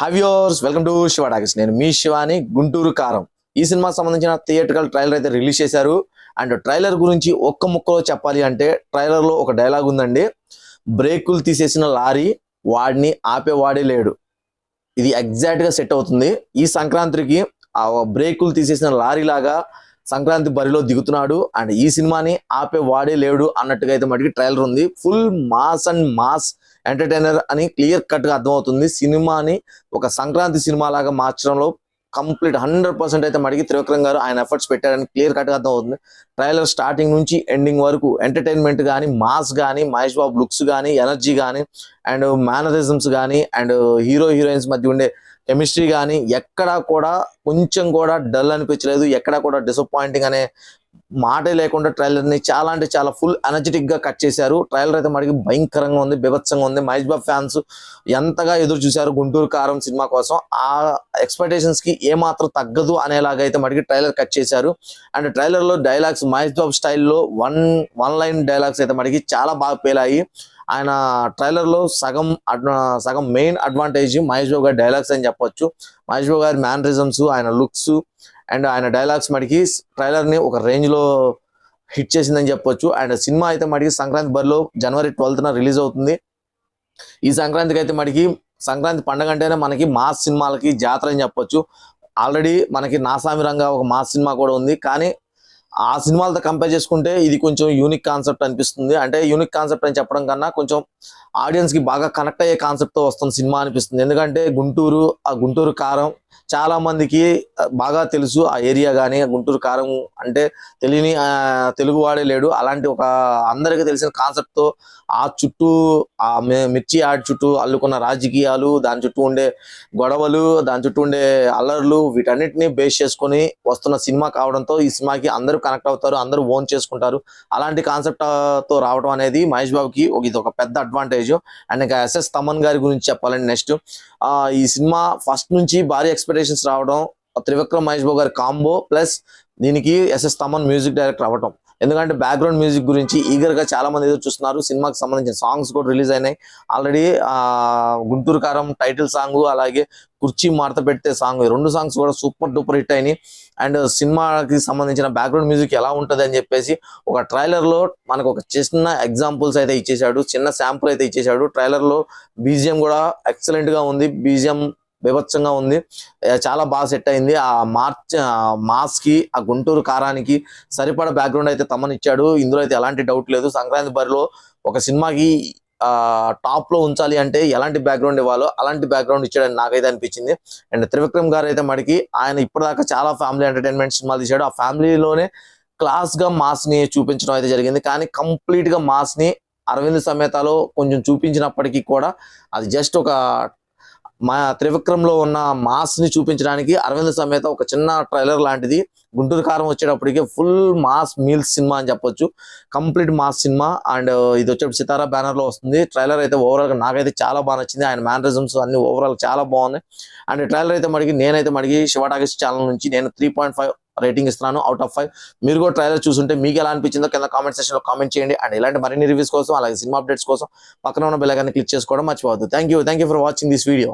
Hi viewers, welcome to Shiva talkies. నేను మీ శివాని, గుంటూరు కారం. ఈ సినిమాకి సంబంధించిన థియేట్రికల్ ట్రైలర్ అయితే రిలీజ్ చేశారు. అండ్ ట్రైలర్ గురించి ఒక్క ముక్కలో చెప్పాలి అంటే ట్రైలర్లో ఒక డైలాగ్ ఉందండి. బ్రేకులు తీసేసిన లారీ వాడిని ఆపేవాడే లేడు. ఇది ఎగ్జాక్ట్గా సెట్ అవుతుంది. ఈ సంక్రాంతికి ఆ బ్రేకులు తీసేసిన లారీ లాగా సంక్రాంతి బరిలో దిగుతున్నాడు. అండ్ ఈ సినిమాని ఆపేవాడే లేడు అన్నట్టుగా అయితే మటుకి ట్రైలర్ ఉంది. Full mass and mass entertainer అని క్లియర్ కట్ గా అర్థమవుతుంది. సినిమాని ఒక సంక్రాంతి సినిమా లాగా మార్చడంలో కంప్లీట్ 100% అయితే మడికి త్రివిక్రమ్ గారు ఆయన ఎఫర్ట్స్ పెట్టారని క్లియర్ కట్ గా అర్థమవుతుంది. ట్రైలర్ స్టార్టింగ్ నుంచి ఎండింగ్ వరకు ఎంటర్టైన్మెంట్ కానీ, మాస్ కానీ, మహేష్ బాబు లుక్స్ కానీ, ఎనర్జీ కానీ, అండ్ మేనరిజమ్స్ కానీ, అండ్ హీరో హీరోయిన్స్ మధ్య ఉండే కెమిస్ట్రీ కానీ ఎక్కడా కూడా కొంచెం కూడా డల్ అనిపించలేదు. ఎక్కడా కూడా డిసప్పాయింటింగ్ అనే మాటే లేకుండా ట్రైలర్ ని చాలా అంటే చాలా ఫుల్ ఎనర్జెటిక్ గా కట్ చేశారు. ట్రైలర్ అయితే మనకి భయంకరంగా ఉంది, బీభత్సంగా ఉంది. మహేష్ బాబు ఫ్యాన్స్ ఎంతగా ఎదురు చూశారు గుంటూరు కారం సినిమా కోసం. ఆ ఎక్స్పెక్టేషన్స్ కి ఏమాత్రం తగ్గదు అనేలాగా అయితే మనకి ట్రైలర్ కట్ చేశారు. అండ్ ట్రైలర్ లో డైలాగ్స్ మహేష్ బాబు స్టైల్లో వన్ లైన్ డైలాగ్స్ అయితే మనకి చాలా బాగా పేలాయి. ఆయన ట్రైలర్ లో సగం మెయిన్ అడ్వాంటేజ్ మహేష్ బాబు గారి డైలాగ్స్ అని చెప్పొచ్చు. మహేష్ బాబు గారి మ్యానరిజమ్స్, ఆయన లుక్స్ అండ్ ఆయన డైలాగ్స్ మటుకి ట్రైలర్ ని ఒక రేంజ్ లో హిట్ చేసిందని చెప్పొచ్చు. అండ్ సినిమా అయితే మటుకి సంక్రాంతి బరిలో January 12th రిలీజ్ అవుతుంది. ఈ సంక్రాంతికి అయితే మటుకి సంక్రాంతి పండుగ అంటేనే మనకి మాస్ సినిమాలకి జాతర అని చెప్పొచ్చు. ఆల్రెడీ మనకి నాసామి రంగా ఒక మాస్ సినిమా కూడా ఉంది. కానీ ఆ సినిమాలతో కంపేర్ చేసుకుంటే ఇది కొంచెం యూనిక్ కాన్సెప్ట్ అనిపిస్తుంది. అంటే యూనిక్ కాన్సెప్ట్ అని చెప్పడం కన్నా కొంచెం ఆడియన్స్ కి బాగా కనెక్ట్ అయ్యే కాన్సెప్ట్ తో వస్తుంది సినిమా అనిపిస్తుంది. ఎందుకంటే గుంటూరు కారం చాలా మందికి బాగా తెలుసు. ఆ ఏరియా కానీ గుంటూరు కారం అంటే తెలియని తెలుగు వాడే లేడు. అలాంటి ఒక అందరికీ తెలిసిన కాన్సెప్ట్ తో ఆ చుట్టూ ఆ మిర్చి యాడ్ చుట్టూ అల్లుకున్న రాజకీయాలు, దాని చుట్టూ ఉండే గొడవలు, దాని చుట్టూ ఉండే అల్లర్లు, వీటన్నిటిని బేస్ చేసుకొని వస్తున్న సినిమా కావడంతో ఈ సినిమాకి అందరూ కనెక్ట్ అవుతారు, అందరూ ఓన్ చేసుకుంటారు. అలాంటి కాన్సెప్ట్ తో రావడం అనేది మహేష్ బాబుకి ఇది ఒక పెద్ద అడ్వాంటేజ్. అండ్ ఇంకా ఎస్ఎస్ తమన్ గారి గురించి చెప్పాలండి. నెక్స్ట్ ఈ సినిమా ఫస్ట్ నుంచి భారీ ఎక్స్పెక్టేషన్స్ రావడం, త్రివిక్రమ్ మహేష్ బాబు గారి కాంబో ప్లస్ దీనికి ఎస్ఎస్ తమన్ మ్యూజిక్ డైరెక్టర్ అవ్వడం. ఎందుకంటే బ్యాక్గ్రౌండ్ మ్యూజిక్ గురించి ఈగర్ గా చాలా మంది ఎదురు చూస్తున్నారు. సినిమాకి సంబంధించిన సాంగ్స్ కూడా రిలీజ్ అయినాయి ఆల్రెడీ. గుంటూరు కారం టైటిల్ సాంగ్, అలాగే కుర్చీ మడత పెట్టే సాంగ్, 2 సాంగ్స్ కూడా సూపర్ డూపర్ హిట్ అయినాయి. అండ్ సినిమాకి సంబంధించిన బ్యాక్గ్రౌండ్ మ్యూజిక్ ఎలా ఉంటది అని చెప్పేసి ఒక ట్రైలర్ లో మనకు ఒక చిన్న ఎగ్జాంపుల్స్ అయితే ఇచ్చేసాడు, చిన్న శాంపుల్ అయితే ఇచ్చేసాడు. ట్రైలర్ లో బీజిఎం కూడా ఎక్సలెంట్ గా ఉంది, బీజిఎం బీభత్సంగా ఉంది, చాలా బాగా సెట్ అయింది. ఆ మాస్ కి, ఆ గుంటూరు కారానికి సరిపడా బ్యాక్గ్రౌండ్ అయితే తమన్ ఇచ్చాడు. ఇందులో అయితే ఎలాంటి డౌట్ లేదు. సంక్రాంతి బరిలో ఒక సినిమాకి టాప్ లో ఉంచాలి అంటే ఎలాంటి బ్యాక్గ్రౌండ్ ఇవ్వాలో అలాంటి బ్యాక్గ్రౌండ్ ఇచ్చాడని నాకైతే అనిపించింది. అండ్ త్రివిక్రమ్ గారు అయితే మనకి ఆయన ఇప్పటిదాకా చాలా ఫ్యామిలీ ఎంటర్టైన్మెంట్ సినిమాలు తీశాడు. ఆ ఫ్యామిలీలోనే క్లాస్ గా మాస్ ని చూపించడం అయితే జరిగింది. కానీ కంప్లీట్ గా మాస్ ని అరవింద్ సమేతలో కొంచెం చూపించినప్పటికీ కూడా అది జస్ట్ ఒక మా త్రివిక్రమ్ లో ఉన్న మాస్ ని చూపించడానికి అరవింద్ సమేత ఒక చిన్న ట్రైలర్ లాంటిది. గుంటూరు కారం వచ్చేటప్పటికి ఫుల్ మాస్ మీల్స్ సినిమా అని చెప్పొచ్చు, కంప్లీట్ మాస్ సినిమా. అండ్ ఇది వచ్చేప్పుడు సితారా బ్యానర్ లో వస్తుంది. ట్రైలర్ అయితే ఓవరాల్ గా నాకైతే చాలా బాగా నచ్చింది. ఆయన మేనరిజమ్స్ అన్ని ఓవరాల్ చాలా బాగున్నాయి. అండ్ ట్రైలర్ అయితే నేనైతే శివ టాకీస్ ఛానల్ నుంచి నేను 3.5 రేటింగ్ ఇస్తున్నాను అవుట్ ఆఫ్ 5. మీరు కూడా ట్రైలర్ చూస్తుంటే మీకు ఎలా అనిపించిందో కింద కామెంట్ సెక్షన్ లో కామెంట్ చేయండి. అండ్ ఇలాంటి మరిన్ని రివ్యూస్ కోసం, అలాగే సినిమా అప్డేట్స్ కోసం పక్కన ఉన్న బెల్ ఐకాన్ క్లిక్ చేసుకోవడం మర్చిపోవద్దు. Thank you for watching this video.